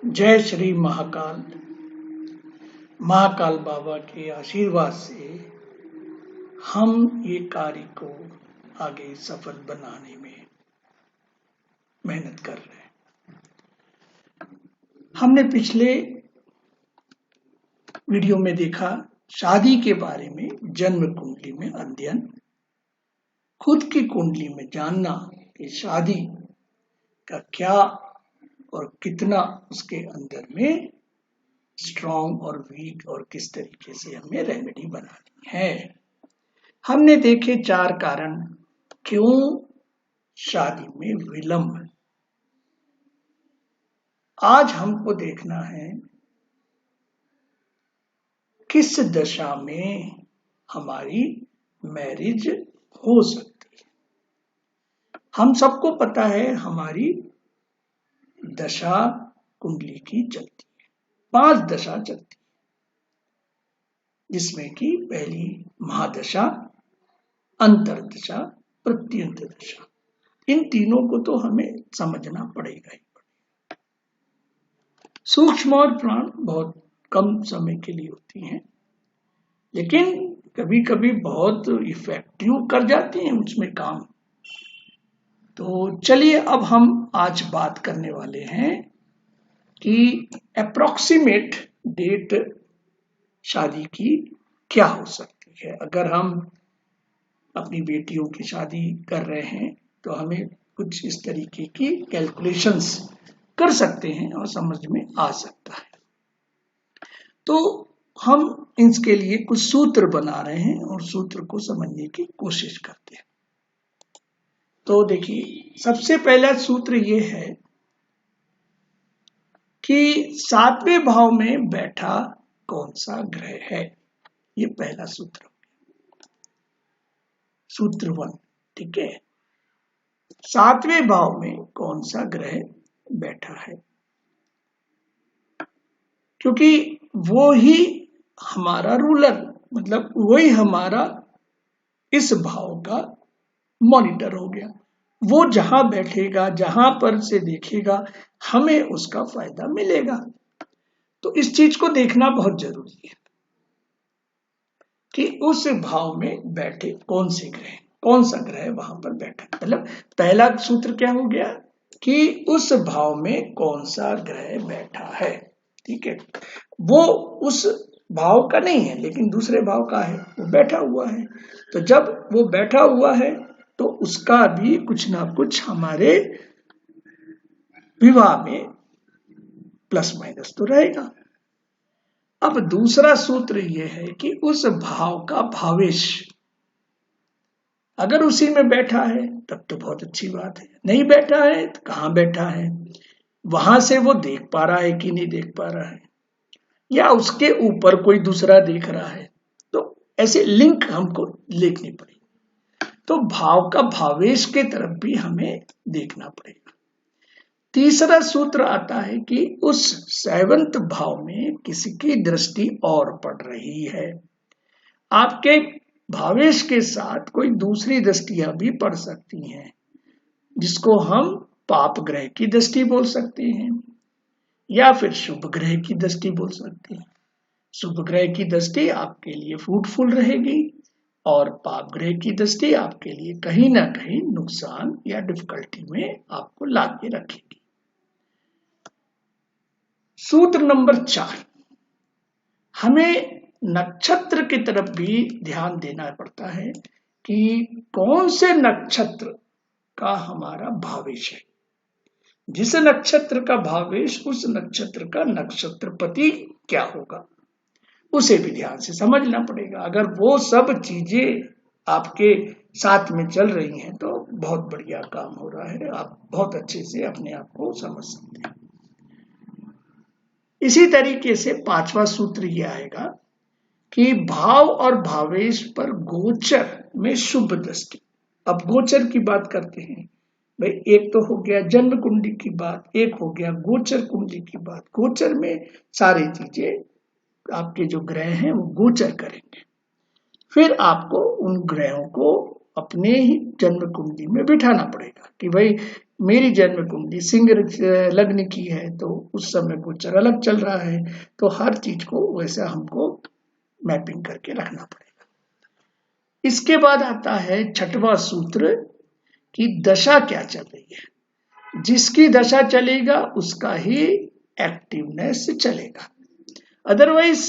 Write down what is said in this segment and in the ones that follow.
जय श्री महाकाल। महाकाल बाबा के आशीर्वाद से हम ये कार्य को आगे सफल बनाने में मेहनत कर रहे हैं। हमने पिछले वीडियो में देखा शादी के बारे में, जन्म कुंडली में अध्ययन, खुद की कुंडली में जानना कि शादी का क्या और कितना उसके अंदर में स्ट्रॉन्ग और वीक और किस तरीके से हमें रेमेडी बनानी है। हमने देखे 4 कारण क्यों शादी में विलंब। आज हमको देखना है किस दशा में हमारी मैरिज हो सकती है। हम सबको पता है हमारी दशा कुंडली की चलती है, 5 दशा चलती है, जिसमें कि पहली महादशा, अंतरदशा, प्रत्यंत दशा। इन तीनों को तो हमें समझना पड़ेगा ही पड़ेगा। सूक्ष्म और प्राण बहुत कम समय के लिए होती हैं, लेकिन कभी कभी बहुत इफेक्टिव कर जाती हैं उसमें काम। तो चलिए अब हम आज बात करने वाले हैं कि अप्रोक्सीमेट डेट शादी की क्या हो सकती है। अगर हम अपनी बेटियों की शादी कर रहे हैं तो हमें कुछ इस तरीके की कैलकुलेशंस कर सकते हैं और समझ में आ सकता है। तो हम इसके लिए कुछ सूत्र बना रहे हैं और सूत्र को समझने की कोशिश करते हैं। तो देखिए, सबसे पहला सूत्र ये है कि 7वें भाव में बैठा कौन सा ग्रह है। ये पहला सूत्र, सूत्र 1, ठीक है। 7वें भाव में कौन सा ग्रह बैठा है, क्योंकि वो ही हमारा रूलर, मतलब वही हमारा इस भाव का मॉनिटर हो गया। वो जहां बैठेगा, जहां पर से देखेगा, हमें उसका फायदा मिलेगा। तो इस चीज को देखना बहुत जरूरी है कि उस भाव में बैठे कौन से ग्रह, कौन सा ग्रह वहां पर बैठा। मतलब पहला सूत्र क्या हो गया कि उस भाव में कौन सा ग्रह बैठा है, ठीक है। वो उस भाव का नहीं है लेकिन दूसरे भाव का है, वो बैठा हुआ है। तो जब वो बैठा हुआ है तो उसका भी कुछ ना कुछ हमारे विवाह में प्लस माइनस तो रहेगा। अब दूसरा सूत्र यह है कि उस भाव का भावेश अगर उसी में बैठा है तब तो बहुत अच्छी बात है, नहीं बैठा है तो कहां बैठा है, वहां से वो देख पा रहा है कि नहीं देख पा रहा है, या उसके ऊपर कोई दूसरा देख रहा है। तो ऐसे लिंक हमको देखनी पड़ेगी। तो भाव का भावेश के तरफ भी हमें देखना पड़ेगा। तीसरा सूत्र आता है कि उस 7वें भाव में किसी की दृष्टि और पड़ रही है। आपके भावेश के साथ कोई दूसरी दृष्टियां भी पड़ सकती हैं, जिसको हम पाप ग्रह की दृष्टि बोल सकते हैं या फिर शुभ ग्रह की दृष्टि बोल सकते हैं। शुभ ग्रह की दृष्टि आपके लिए फ्रूटफुल रहेगी और पाप ग्रह की दृष्टि आपके लिए कहीं ना कहीं नुकसान या डिफिकल्टी में आपको ला के रखेगी। सूत्र नंबर 4, हमें नक्षत्र की तरफ भी ध्यान देना पड़ता है कि कौन से नक्षत्र का हमारा भावेश है। जिस नक्षत्र का भावेश, उस नक्षत्र का नक्षत्रपति क्या होगा, उसे भी ध्यान से समझना पड़ेगा। अगर वो सब चीजें आपके साथ में चल रही हैं तो बहुत बढ़िया काम हो रहा है, आप बहुत अच्छे से अपने आप को समझ सकते हैं। इसी तरीके से 5वां सूत्र यह आएगा कि भाव और भावेश पर गोचर में शुभ दृष्टि। अब गोचर की बात करते हैं भाई, एक तो हो गया जन्म कुंडली की बात, एक हो गया गोचर कुंडली की बात। गोचर में सारी चीजें आपके जो ग्रह हैं वो गोचर करेंगे, फिर आपको उन ग्रहों को अपने ही जन्म कुंडली में बिठाना पड़ेगा कि भाई मेरी जन्म कुंडली सिंह लग्न की है तो उस समय गोचर अलग चल रहा है, तो हर चीज को वैसा हमको मैपिंग करके रखना पड़ेगा। इसके बाद आता है छठवां सूत्र कि दशा क्या चल रही है। जिसकी दशा चलेगा उसका ही एक्टिवनेस चलेगा, अदरवाइज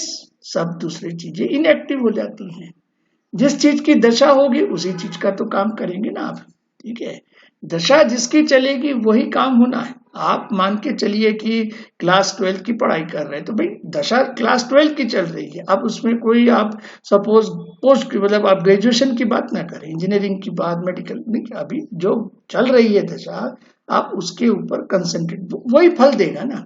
सब दूसरी चीजें इनएक्टिव हो जाती हैं। जिस चीज की दशा होगी उसी चीज का तो काम करेंगे ना आप, ठीक है। दशा जिसकी चलेगी वही काम होना है। आप मान के चलिए कि क्लास 12 की पढ़ाई कर रहे हैं तो भाई दशा क्लास 12 की चल रही है। अब उसमें कोई आप सपोज पोस्ट मतलब आप ग्रेजुएशन की बात ना करें, इंजीनियरिंग की बात, मेडिकल नहीं, अभी जो चल रही है दशा आप उसके ऊपर कंसंट्रेट, वही फल देगा ना।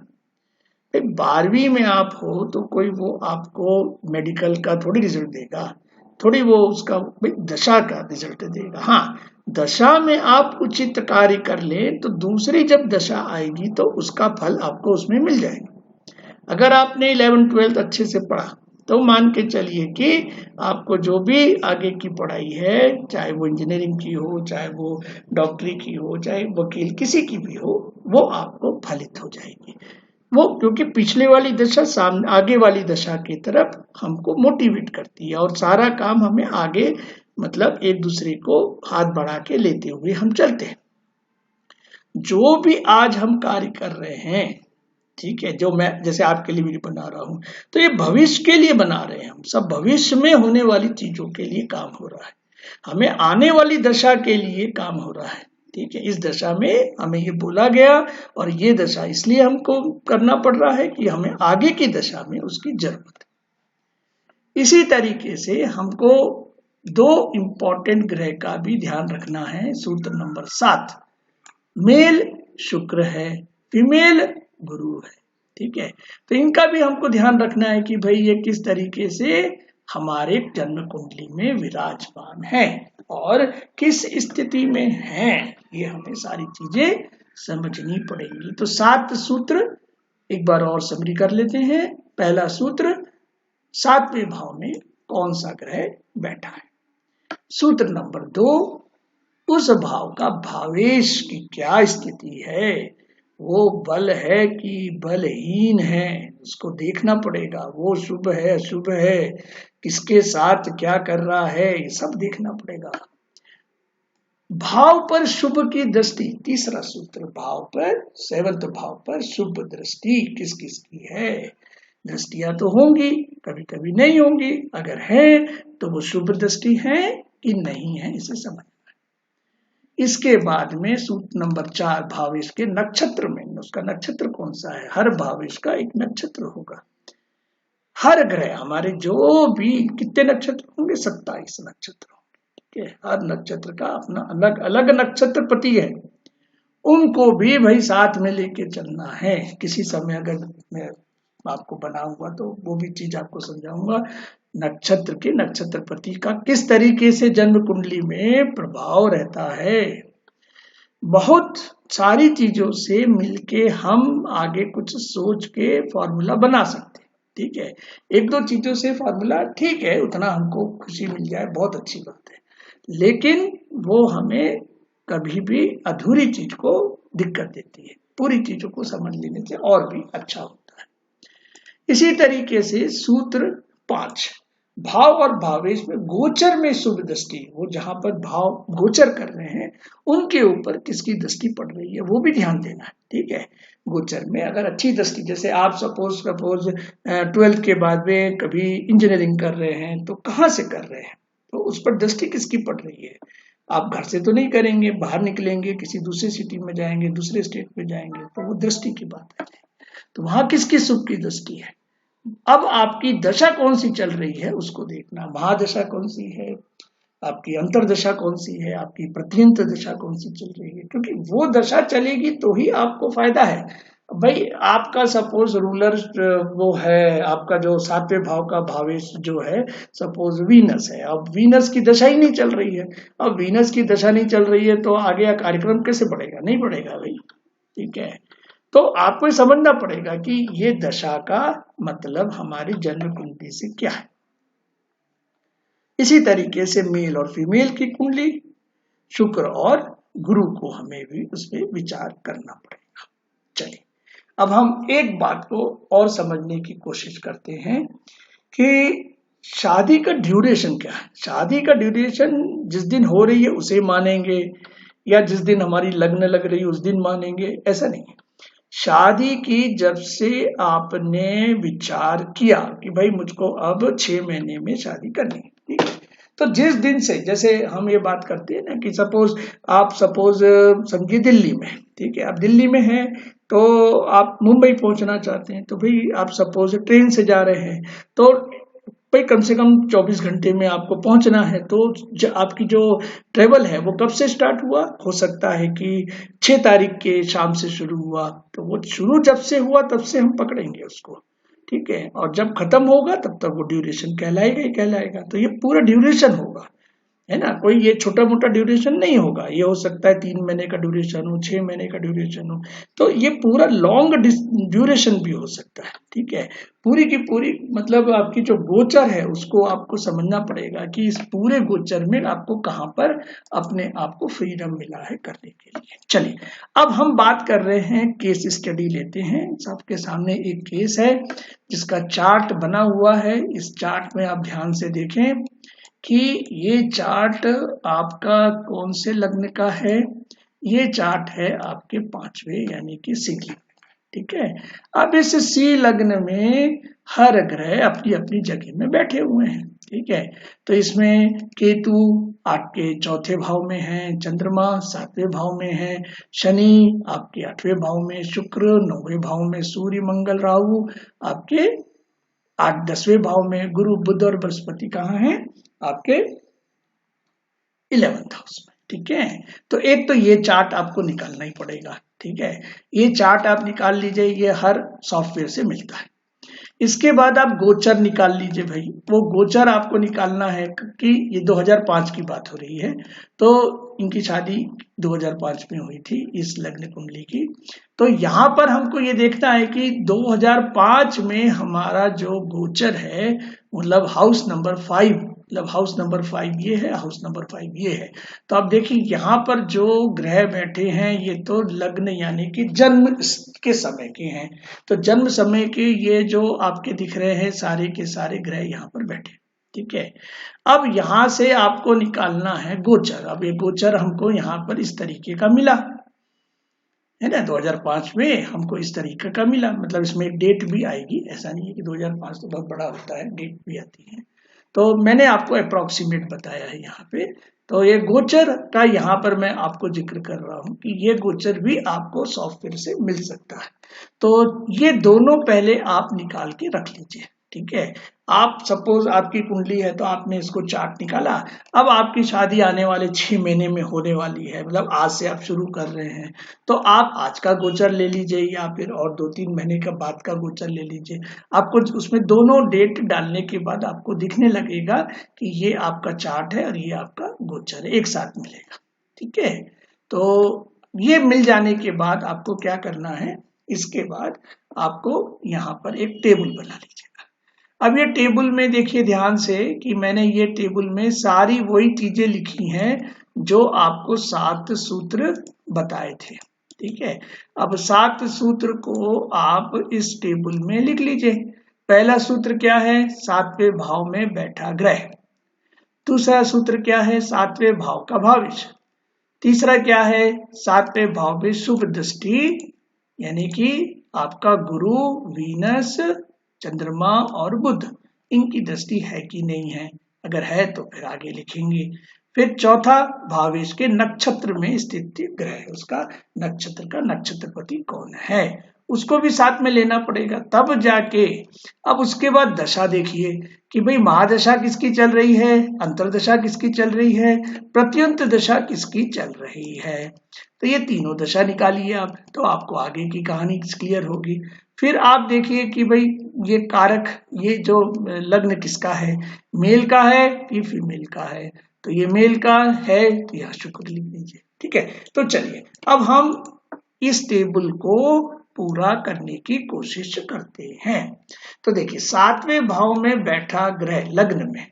12वीं में आप हो तो कोई वो आपको मेडिकल का थोड़ी रिजल्ट देगा, थोड़ी वो उसका दशा का रिजल्ट देगा। हाँ, दशा में आप उचित कार्य कर ले तो दूसरी जब दशा आएगी तो उसका फल आपको उसमें मिल जाएगा। अगर आपने 11th-12th अच्छे से पढ़ा तो मान के चलिए कि आपको जो भी आगे की पढ़ाई है, चाहे वो इंजीनियरिंग की हो, चाहे वो डॉक्टरी की हो, चाहे वकील किसी की भी हो, वो आपको फलित हो जाएगी। वो क्योंकि पिछले वाली दशा सामने आगे वाली दशा की तरफ हमको मोटिवेट करती है और सारा काम हमें आगे मतलब एक दूसरे को हाथ बढ़ा के लेते हुए हम चलते हैं। जो भी आज हम कार्य कर रहे हैं, ठीक है, जो मैं जैसे आपके लिए वीडियो बना रहा हूं तो ये भविष्य के लिए बना रहे हैं। हम सब भविष्य में होने वाली चीजों के लिए काम हो रहा है, हमें आने वाली दशा के लिए काम हो रहा है, ठीक है। इस दशा में हमें ये बोला गया और ये दशा इसलिए हमको करना पड़ रहा है कि हमें आगे की दशा में उसकी जरूरत है। इसी तरीके से हमको 2 इंपॉर्टेंट ग्रह का भी ध्यान रखना है। सूत्र नंबर 7, मेल शुक्र है, फीमेल गुरु है, ठीक है। तो इनका भी हमको ध्यान रखना है कि भाई ये किस तरीके से हमारे जन्म कुंडली में विराजमान है और किस स्थिति में है, ये हमें सारी चीजें समझनी पड़ेंगी। तो 7 सूत्र एक बार और समरी कर लेते हैं। पहला सूत्र, 7वें भाव में कौन सा ग्रह बैठा है। सूत्र नंबर 2, उस भाव का भावेश की क्या स्थिति है, वो बल है कि बलहीन है, उसको देखना पड़ेगा। वो शुभ है अशुभ है, किसके साथ क्या कर रहा है, ये सब देखना पड़ेगा। भाव पर शुभ की दृष्टि, तीसरा सूत्र, भाव पर 7th भाव पर शुभ दृष्टि किस किस की है। दृष्टियां तो होंगी, कभी कभी नहीं होंगी, अगर है तो वो शुभ दृष्टि है कि नहीं है, इसे समझ। इसके बाद में सूत्र नंबर 4, भावेश के नक्षत्र में, उसका नक्षत्र कौन सा है। हर भावेश का एक नक्षत्र होगा। हर ग्रह हमारे जो भी कितने नक्षत्र होंगे, 27 नक्षत्र होंगे, ठीक है। हर नक्षत्र का अपना अलग अलग नक्षत्र पति है, उनको भी भाई साथ में लेके चलना है। किसी समय अगर मैं आपको बनाऊंगा तो वो भी चीज आपको समझाऊंगा। नक्षत्र के नक्षत्रपति का किस तरीके से जन्म कुंडली में प्रभाव रहता है, बहुत सारी चीजों से मिलके हम आगे कुछ सोच के फॉर्मूला बना सकते हैं, ठीक है। 1-2 चीजों से फॉर्मूला ठीक है, उतना हमको खुशी मिल जाए बहुत अच्छी बात है, लेकिन वो हमें कभी भी अधूरी चीज को दिक्कत देती है। पूरी चीजों को समझ लेने से और भी अच्छा होता है। इसी तरीके से सूत्र 5, भाव और भावेश में गोचर में शुभ दृष्टि, वो जहां पर भाव गोचर कर रहे हैं उनके ऊपर किसकी दृष्टि पड़ रही है वो भी ध्यान देना है, ठीक है। गोचर में अगर अच्छी दृष्टि, जैसे आप सपोज 12th के बाद में कभी इंजीनियरिंग कर रहे हैं तो कहाँ से कर रहे हैं, तो उस पर दृष्टि किसकी पड़ रही है। आप घर से तो नहीं करेंगे, बाहर निकलेंगे, किसी दूसरे सिटी में जाएंगे, दूसरे स्टेट में जाएंगे, तो वो दृष्टि की बात है। तो वहां किसकी शुभ की दृष्टि है। अब आपकी दशा कौन सी चल रही है उसको देखना, महादशा कौन सी है, आपकी अंतरदशा कौन सी है, आपकी प्रत्यंत दशा कौन सी चल रही है, क्योंकि वो दशा चलेगी तो ही आपको फायदा है। भाई आपका सपोज रूलर वो है, आपका जो 7वें भाव का भावेश जो है सपोज वीनस है, अब वीनस की दशा ही नहीं चल रही है। अब वीनस की दशा नहीं चल रही है तो आगे कार्यक्रम कैसे बढ़ेगा, नहीं बढ़ेगा भाई, ठीक है। तो आपको समझना पड़ेगा कि ये दशा का मतलब हमारी जन्म कुंडली से क्या है। इसी तरीके से मेल और फीमेल की कुंडली, शुक्र और गुरु को हमें भी उस पर विचार करना पड़ेगा। चलिए अब हम एक बात को और समझने की कोशिश करते हैं कि शादी का ड्यूरेशन क्या है। शादी का ड्यूरेशन जिस दिन हो रही है उसे मानेंगे या जिस दिन हमारी लग्न लग रही है उस दिन मानेंगे, ऐसा नहीं है। शादी की जब से आपने विचार किया कि भाई मुझको अब 6 महीने में शादी करनी है, ठीक है, तो जिस दिन से, जैसे हम ये बात करते हैं ना कि सपोज समझिए दिल्ली में, ठीक है, आप दिल्ली में हैं तो आप मुंबई पहुंचना चाहते हैं, तो भाई आप सपोज ट्रेन से जा रहे हैं तो भाई कम से कम 24 घंटे में आपको पहुंचना है। तो आपकी जो ट्रेवल है वो कब से स्टार्ट हुआ, हो सकता है कि 6 तारीख के शाम से शुरू हुआ, तो वो शुरू जब से हुआ तब से हम पकड़ेंगे उसको, ठीक है, और जब खत्म होगा तब तक वो ड्यूरेशन कहलाएगा ही कहलाएगा। तो ये पूरा ड्यूरेशन होगा, है ना, कोई ये छोटा मोटा ड्यूरेशन नहीं होगा। ये हो सकता है 3 महीने का ड्यूरेशन हो, 6 महीने का ड्यूरेशन हो, तो ये पूरा लॉन्ग ड्यूरेशन भी हो सकता है, ठीक है। पूरी की पूरी मतलब आपकी जो गोचर है उसको आपको समझना पड़ेगा कि इस पूरे गोचर में आपको कहाँ पर अपने आप को फ्रीडम मिला है करने के लिए। चलिए अब हम बात कर रहे हैं, केस स्टडी लेते हैं। सबके सामने एक केस है जिसका चार्ट बना हुआ है। इस चार्ट में आप ध्यान से देखें कि ये चार्ट आपका कौन से लग्न का है। ये चार्ट है आपके 5वें यानी कि सी लग्न, ठीक है। अब इस सी लग्न में हर ग्रह अपनी अपनी जगह में बैठे हुए हैं, ठीक है। तो इसमें केतु आपके 4थे भाव में है, चंद्रमा 7वें भाव में है, शनि आपके 8वें भाव में, शुक्र 9वें भाव में, सूर्य मंगल राहु आपके 8-10वें भाव में, गुरु बुध और बृहस्पति कहाँ है, आपके 11th हाउस में, ठीक है। तो एक तो ये चार्ट आपको निकालना ही पड़ेगा, ठीक है। ये चार्ट आप निकाल लीजिए, ये हर सॉफ्टवेयर से मिलता है। इसके बाद आप गोचर निकाल लीजिए भाई। वो गोचर आपको निकालना है कि ये 2005 की बात हो रही है, तो इनकी शादी 2005 में हुई थी इस लग्न कुंडली की। तो यहाँ पर हमको ये देखना है कि 2005 में हमारा जो गोचर है मतलब हाउस नंबर 5, मतलब हाउस नंबर 5 ये है, हाउस नंबर 5 ये है। तो आप देखिए यहाँ पर जो ग्रह बैठे हैं ये तो लग्न यानी कि जन्म के समय के हैं। तो जन्म समय के ये जो आपके दिख रहे हैं सारे के सारे ग्रह यहाँ पर बैठे, ठीक है। अब यहाँ से आपको निकालना है गोचर। अब ये गोचर हमको यहाँ पर इस तरीके का मिला है ना, 2005 में हमको इस तरीके का मिला। मतलब इसमें एक डेट भी आएगी, ऐसा नहीं है कि 2005 तो बहुत बड़ा होता है, डेट भी आती है। तो मैंने आपको अप्रोक्सीमेट बताया है यहाँ पे। तो ये गोचर का यहाँ पर मैं आपको जिक्र कर रहा हूँ कि ये गोचर भी आपको सॉफ्टवेयर से मिल सकता है। तो ये दोनों पहले आप निकाल के रख लीजिए, ठीक है। आप सपोज आपकी कुंडली है तो आपने इसको चार्ट निकाला। अब आपकी शादी आने वाले 6 महीने में होने वाली है, मतलब आज से आप शुरू कर रहे हैं, तो आप आज का गोचर ले लीजिए या फिर और 2-3 महीने का बाद का गोचर ले लीजिए। आपको उसमें दोनों डेट डालने के बाद आपको दिखने लगेगा कि ये आपका चार्ट है और ये आपका गोचर है, एक साथ मिलेगा, ठीक है। तो ये मिल जाने के बाद आपको क्या करना है, इसके बाद आपको यहाँ पर एक टेबल बना लीजिएगा। अब ये टेबल में देखिए ध्यान से कि मैंने ये टेबल में सारी वही चीजें लिखी हैं जो आपको 7 सूत्र बताए थे, ठीक है। अब 7 सूत्र को आप इस टेबल में लिख लीजिए। पहला सूत्र क्या है, 7वें भाव में बैठा ग्रह। दूसरा सूत्र क्या है, 7वें भाव का भविष्य। तीसरा क्या है, 7वें भाव में शुभ दृष्टि, यानी कि आपका गुरु, वीनस, चंद्रमा और बुध, इनकी दृष्टि है कि नहीं है। अगर है तो फिर आगे लिखेंगे। फिर चौथा, भावेश के नक्षत्र में स्थित ग्रह, उसका नक्षत्र का नक्षत्रपति कौन है, उसको भी साथ में लेना पड़ेगा तब जाके। अब उसके बाद दशा देखिए कि भाई महादशा किसकी चल रही है, अंतरदशा किसकी चल रही है, प्रत्यंत दशा किसकी चल रही है। तो ये तीनों दशा निकालिए आप, तो आपको आगे की कहानी क्लियर होगी। फिर आप देखिए कि भाई ये कारक, ये जो लग्न किसका है, मेल का है कि फीमेल का है। तो ये मेल का है तो यहाँ शुक्र लिख दीजिए, ठीक है। तो चलिए अब हम इस टेबल को पूरा करने की कोशिश करते हैं। तो देखिए 7वें भाव में बैठा ग्रह लग्न में,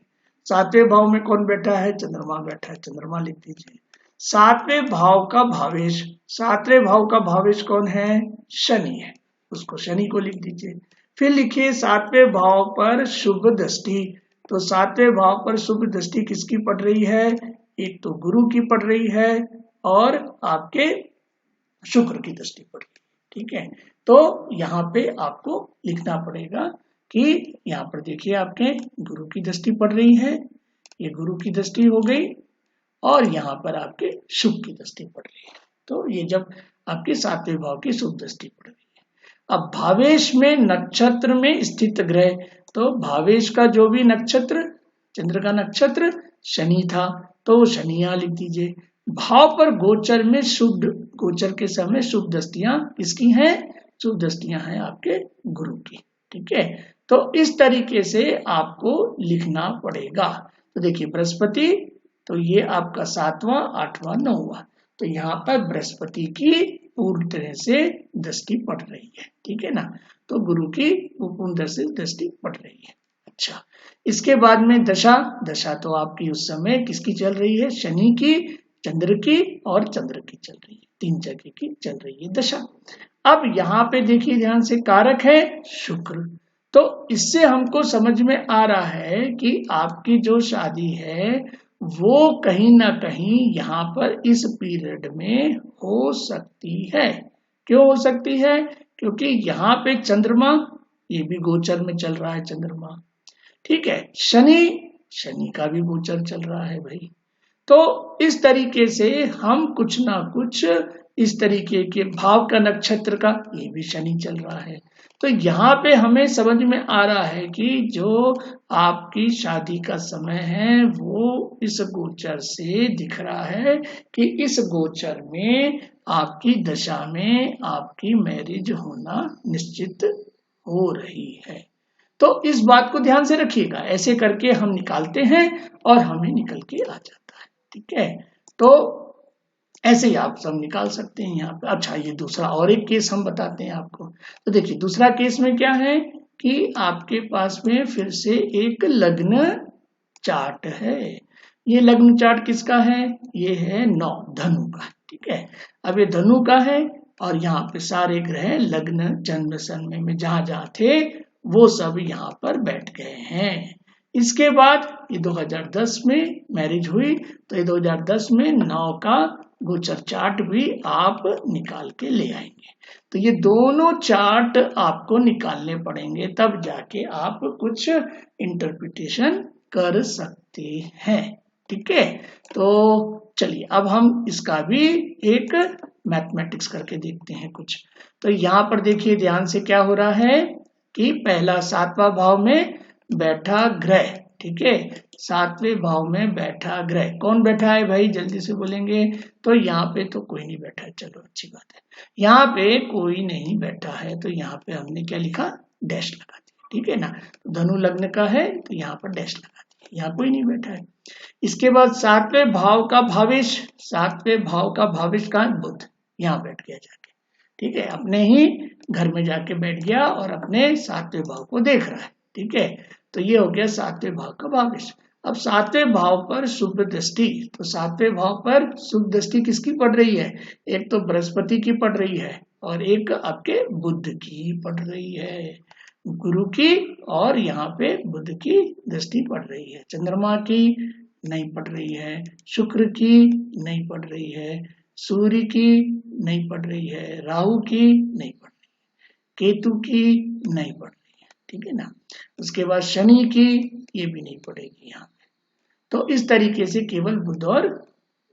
7वें भाव में कौन बैठा है, चंद्रमा बैठा है, चंद्रमा लिख दीजिए। सातवें भाव का भावेश, सातवें भाव का भावेश कौन है? शनि है, उसको शनि को लिख दीजिए। फिर लिखिए सातवें भाव पर शुभ दृष्टि, तो सातवें भाव पर शुभ दृष्टि किसकी पड़ रही है? एक तो गुरु की पड़ रही है और आपके शुक्र की दृष्टि पड़ रही है। ठीक है, तो यहाँ पे आपको लिखना पड़ेगा कि यहाँ पर देखिए आपके गुरु की दृष्टि पड़ रही है, ये गुरु की दृष्टि हो गई, और यहाँ पर आपके शुभ की दृष्टि पड़ रही है। तो ये जब आपके सातवें भाव की शुभ दृष्टि पड़ रही है। अब भावेश में नक्षत्र में स्थित ग्रह, तो भावेश का जो भी नक्षत्र, चंद्र का नक्षत्र शनि था, तो शनि यहाँ लिख दीजिए। भाव पर गोचर में शुभ, गोचर के समय शुभ दृष्टियां किसकी हैं? शुभ दृष्टियां हैं आपके गुरु की। ठीक है, तो इस तरीके से आपको लिखना पड़ेगा। तो देखिए बृहस्पति, तो ये आपका 7वां, 8वां, 9वां, तो यहाँ पर बृहस्पति की पूर्ण तरह से दृष्टि पड़ रही है। ठीक है ना, तो गुरु की पूर्ण तरह से दृष्टि पड़ रही है। अच्छा, इसके बाद में दशा, दशा तो आपकी उस समय किसकी चल रही है? शनि की, चंद्र की और चंद्र की चल रही है, 3 जगह की चल रही है दशा। अब यहाँ पे देखिए ध्यान से, कारक है शुक्र, तो इससे हमको समझ में आ रहा है कि आपकी जो शादी है वो कहीं ना कहीं यहाँ पर इस पीरियड में हो सकती है। क्यों हो सकती है? क्योंकि यहाँ पे चंद्रमा, ये भी गोचर में चल रहा है चंद्रमा। ठीक है, शनि, शनि का भी गोचर चल रहा है भाई। तो इस तरीके से हम कुछ ना कुछ इस तरीके के भाव का, नक्षत्र का, ये भी शनि चल रहा है। तो यहाँ पे हमें समझ में आ रहा है कि जो आपकी शादी का समय है वो इस गोचर से दिख रहा है कि इस गोचर में आपकी दशा में आपकी मैरिज होना निश्चित हो रही है। तो इस बात को ध्यान से रखिएगा, ऐसे करके हम निकालते हैं और हमें निकल के आ जाता है। ठीक है, तो ऐसे ही आप सब निकाल सकते हैं यहाँ पे। अच्छा, ये दूसरा और एक केस हम बताते हैं आपको। तो देखिए दूसरा केस में क्या है कि आपके पास में फिर से एक लग्न चार्ट है। ये लग्न चार्ट किसका है? ये है 9, धनु का। ठीक है, अब ये धनु का है और यहाँ पे सारे ग्रह लग्न जन्म समय में जहां जहां थे वो सब यहाँ पर बैठ गए हैं। इसके बाद ये 2010 में मैरिज हुई, तो ये 2010 में 9 का गोचर चार्ट भी आप निकाल के ले आएंगे। तो ये दोनों चार्ट आपको निकालने पड़ेंगे, तब जाके आप कुछ इंटरप्रिटेशन कर सकते हैं। ठीक है, तो चलिए अब हम इसका भी एक मैथमेटिक्स करके देखते हैं कुछ। तो यहाँ पर देखिए ध्यान से क्या हो रहा है कि पहला 7वां भाव में बैठा ग्रह। ठीक है, 7वें भाव में बैठा ग्रह, कौन बैठा है भाई? जल्दी से बोलेंगे। तो यहाँ पे तो कोई नहीं बैठा है, चलो अच्छी बात है। यहाँ पे कोई नहीं बैठा है, तो यहाँ पे हमने क्या लिखा? डैश लगा दिया। ठीक है ना, तो धनु लग्न का है तो यहाँ पर डैश लगा दिया, यहाँ कोई नहीं बैठा है। इसके बाद 7वें भाव का भावेश, 7वें भाव का भावेश कहाँ? बुध, यहाँ बैठ गया जाके। ठीक है, अपने ही घर में जाके बैठ गया और अपने 7वें भाव को देख रहा है। ठीक है, तो ये हो गया 7वें भाव का भावेश। अब 7वें भाव पर शुभ दृष्टि, तो 7वें भाव पर शुभ दृष्टि किसकी पड़ रही है? एक तो बृहस्पति की पड़ रही है और एक आपके बुध की पड़ रही है, गुरु की, और यहाँ पे बुध की दृष्टि पड़ रही है। चंद्रमा की नहीं पड़ रही है, शुक्र की नहीं पड़ रही है, सूर्य की नहीं पड़ रही है, राहु की नहीं पड़ रही है, केतु की नहीं पड़ रही है। ठीक है ना, उसके बाद शनि की ये भी नहीं पड़ेगी यहाँ पे। तो इस तरीके से केवल बुध और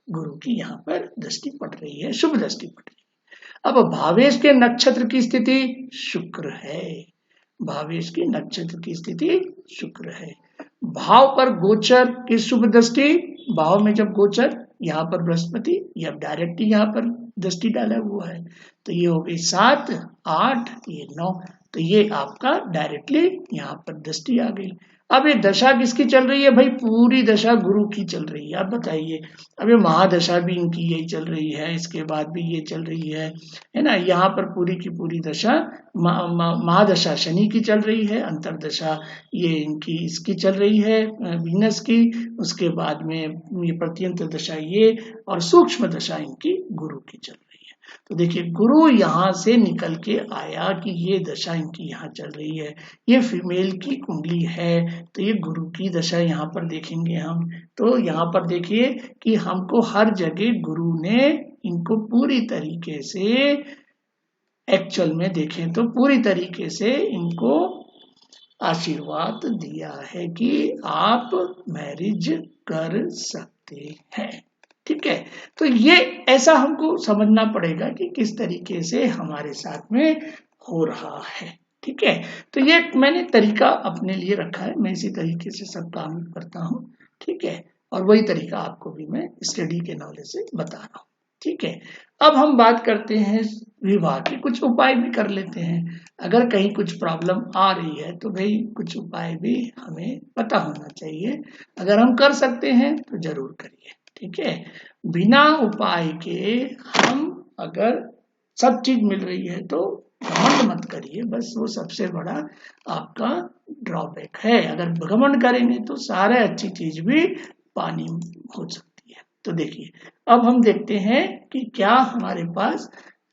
गुरु की यहाँ पर दृष्टि पड़ रही है, शुभ दृष्टि पड़ रही है। अब भावेश के नक्षत्र की स्थिति शुक्र है, भावेश की नक्षत्र की स्थिति शुक्र है। भाव पर गोचर की शुभ दृष्टि, भाव में जब गोचर, यहाँ पर बृहस्पति, ये अब डायरेक्ट यहाँ पर दृष्टि डाला हुआ है, तो ये हो गई 7, 8, ये 9, तो ये आपका डायरेक्टली यहाँ पर दृष्टि आ गई। अब ये दशा किसकी चल रही है भाई? पूरी दशा गुरु की चल रही है। अब बताइए, अब ये महादशा भी इनकी यही चल रही है, इसके बाद भी ये चल रही है ना। यहाँ पर पूरी की पूरी दशा महादशा शनि की चल रही है, अंतरदशा ये इनकी इसकी चल रही है वीनस की, उसके बाद में ये प्रत्यंतर दशा ये, और सूक्ष्म दशा इनकी गुरु की चल रही है। तो देखिए गुरु यहाँ से निकल के आया कि ये दशा इनकी यहाँ चल रही है, ये फीमेल की कुंडली है, तो ये गुरु की दशा यहाँ पर देखेंगे हम। तो यहाँ पर देखिए कि हमको हर जगह गुरु ने इनको पूरी तरीके से, एक्चुअल में देखें तो पूरी तरीके से इनको आशीर्वाद दिया है कि आप मैरिज कर सकते हैं। ठीक है, तो ये ऐसा हमको समझना पड़ेगा कि किस तरीके से हमारे साथ में हो रहा है। ठीक है, तो ये मैंने तरीका अपने लिए रखा है, मैं इसी तरीके से सब काम करता हूँ। ठीक है, और वही तरीका आपको भी मैं स्टडी के नॉलेज से बता रहा हूँ। ठीक है, अब हम बात करते हैं विवाह के कुछ उपाय भी कर लेते हैं। अगर कहीं कुछ प्रॉब्लम आ रही है तो भाई कुछ उपाय भी हमें पता होना चाहिए। अगर हम कर सकते हैं तो जरूर करिए। ठीक है, बिना उपाय के हम अगर सब चीज मिल रही है तो घमंड मत करिए, बस वो सबसे बड़ा आपका ड्रॉबैक है। अगर घमंड करेंगे तो सारे अच्छी चीज भी पानी हो सकती है। तो देखिए अब हम देखते हैं कि क्या हमारे पास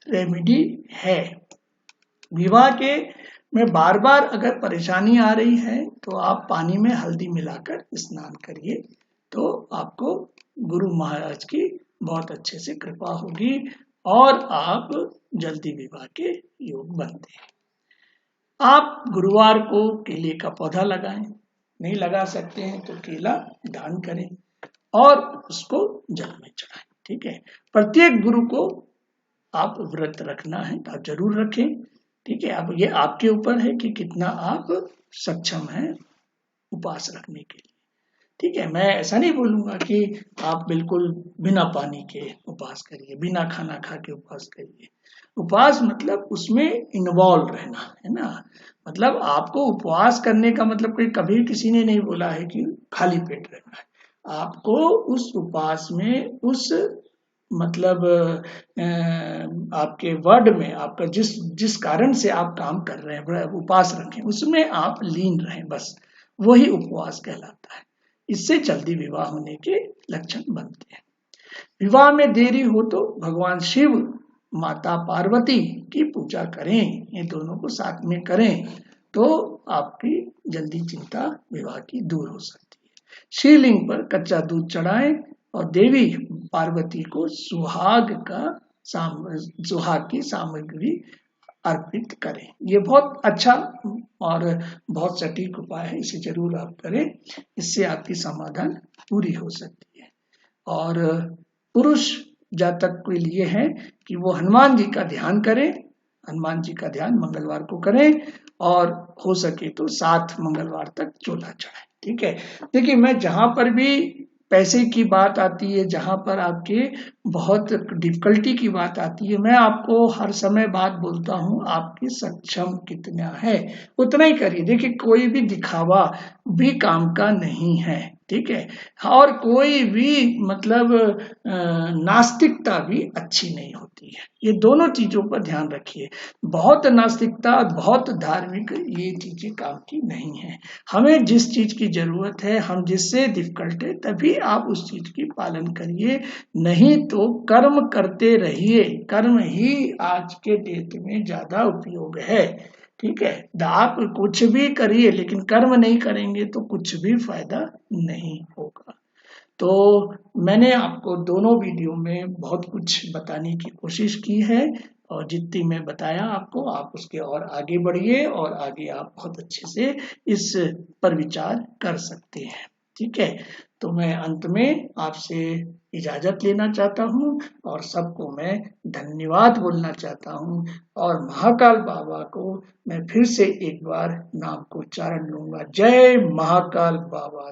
रेमेडी है। विवाह के में बार बार अगर परेशानी आ रही है तो आप पानी में हल्दी मिलाकर स्नान करिए, तो आपको गुरु महाराज की बहुत अच्छे से कृपा होगी और आप जल्दी विवाह के योग बनते हैं। आप गुरुवार को केले का पौधा लगाएं, नहीं लगा सकते हैं तो केला दान करें और उसको जल में चढ़ाएं। ठीक है, प्रत्येक गुरु को आप व्रत रखना है तो आप जरूर रखें। ठीक है, अब ये आपके ऊपर है कि कितना आप सक्षम हैं उपवास रखने के लिए। ठीक है, मैं ऐसा नहीं बोलूंगा कि आप बिल्कुल बिना पानी के उपवास करिए, बिना खाना खा के उपवास करिए। उपवास मतलब उसमें इन्वॉल्व रहना है ना। मतलब आपको उपवास करने का मतलब कोई कभी किसी ने नहीं बोला है कि खाली पेट रहना है। आपको उस उपवास में उस मतलब आपके वर्ड में आपका जिस कारण से आप काम कर रहे हैं उपवास रखें, उसमें आप लीन रहें, बस वही उपवास कहलाता है। इससे जल्दी विवाह होने के लक्षण बनते हैं। विवाह में देरी हो तो भगवान शिव, माता पार्वती की पूजा करें, ये दोनों को साथ में करें तो आपकी जल्दी चिंता विवाह की दूर हो सकती है। शिवलिंग पर कच्चा दूध चढ़ाएं और देवी पार्वती को सुहाग की सामग्री अर्पित करें। ये बहुत अच्छा और बहुत सटीक उपाय है, इसे जरूर आप करें, इससे आपकी समाधान पूरी हो सकती है। और पुरुष जातक के लिए है कि वो हनुमान जी का ध्यान करें, हनुमान जी का ध्यान मंगलवार को करें और हो सके तो 7 मंगलवार तक चोला चढ़ाएं। ठीक है, देखिए मैं जहां पर भी पैसे की बात आती है, जहां पर आपके बहुत डिफिकल्टी की बात आती है, मैं आपको हर समय बात बोलता हूं, आपकी सक्षम कितना है उतना ही करिए। देखिए कोई भी दिखावा भी काम का नहीं है। ठीक है, और कोई भी मतलब नास्तिकता भी अच्छी नहीं होती है। ये दोनों चीजों पर ध्यान रखिए। बहुत नास्तिकता, बहुत धार्मिक, ये चीजें काम की नहीं है। हमें जिस चीज की जरूरत है, हम जिससे डिफिकल्ट है, तभी आप उस चीज की पालन करिए, नहीं तो कर्म करते रहिए। कर्म ही आज के डेट में ज्यादा उपयोग है। ठीक है, आप कुछ भी करिए लेकिन कर्म नहीं करेंगे तो कुछ भी फायदा नहीं होगा। तो मैंने आपको दोनों वीडियो में बहुत कुछ बताने की कोशिश की है और जितनी मैं बताया आपको, आप उसके और आगे बढ़िए और आगे आप बहुत अच्छे से इस पर विचार कर सकते हैं। ठीक है, तो मैं अंत में आपसे इजाजत लेना चाहता हूँ और सबको मैं धन्यवाद बोलना चाहता हूँ और महाकाल बाबा को मैं फिर से एक बार नाम को उच्चारण लूंगा। जय महाकाल बाबा।